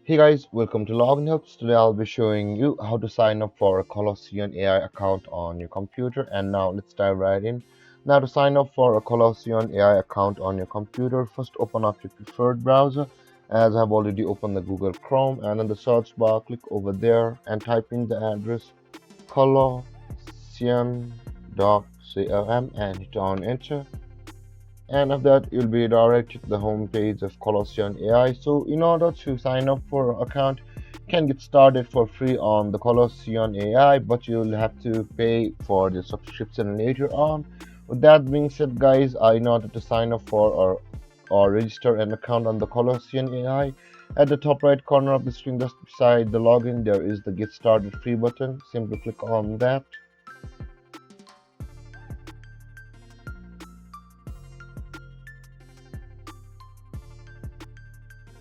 Hey guys, welcome to Login Helps. Today I'll be showing you how to sign up for a Colossyan AI account on your computer. And now let's dive right in. Now to sign up for a Colossyan AI account on your computer, first open up your preferred browser. As I've already opened the Google Chrome, and in the search bar, click over there and type in the address colossyan.com and hit on enter, and after that you'll be directed to the home page of Colossyan AI. So in order to sign up for an account, you can get started for free on the Colossyan AI, but you'll have to pay for the subscription later on. With that being said, guys, in order to sign up for or register an account on the Colossyan AI, at the top right corner of the screen, just beside the login, there is the Get Started Free button. Simply click on that.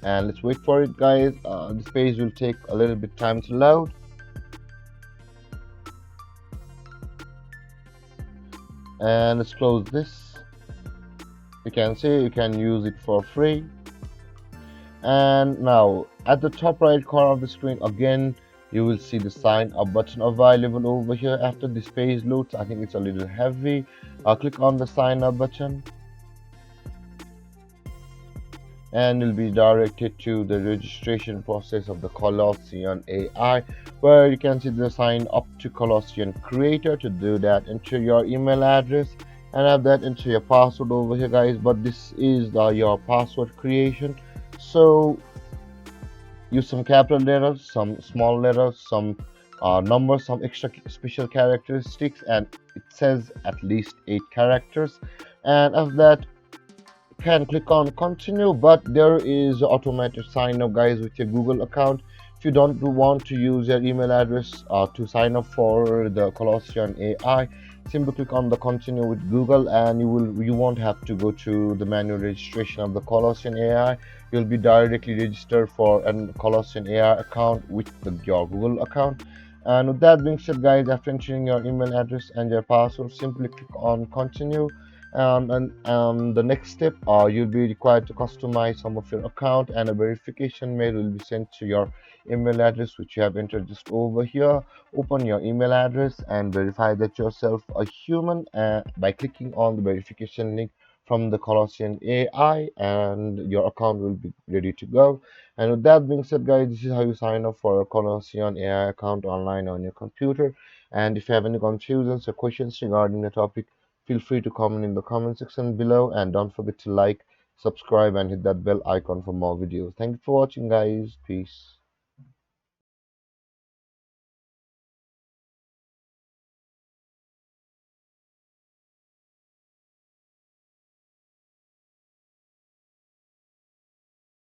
And let's wait for it, guys. This page will take a little bit time to load, and let's close this. You can see you can use it for free. And now at the top right corner of the screen again, you will see the sign up button available over here. After this page loads, I think it's a little heavy. Click on the sign up button, and you'll be directed to the registration process of the Colossyan AI, where you can see the sign up to Colossyan creator. To do that, enter your email address, and have that enter your password over here, guys. But this is your password creation, so use some capital letters, some small letters, some numbers, some extra special characteristics, and it says at least 8 characters. And after that, can click on continue, but there is automated sign up, guys, with your Google account. If you don't want to use your email address to sign up for the Colossyan AI, simply click on the continue with Google, and you won't have to go to the manual registration of the Colossyan AI. You'll be directly registered for a Colossyan AI account with your Google account. And with that being said, guys, after entering your email address and your password, simply click on continue. And the next step, you'll be required to customize some of your account, and a verification mail will be sent to your email address which you have entered just over here. Open your email address and verify that yourself a human by clicking on the verification link from the Colossyan AI, and your account will be ready to go. And with that being said, guys, this is how you sign up for a Colossyan AI account online on your computer. And if you have any confusions or questions regarding the topic, feel free to comment in the comment section below, and don't forget to like, subscribe, and hit that bell icon for more videos. Thank you for watching, guys. Peace.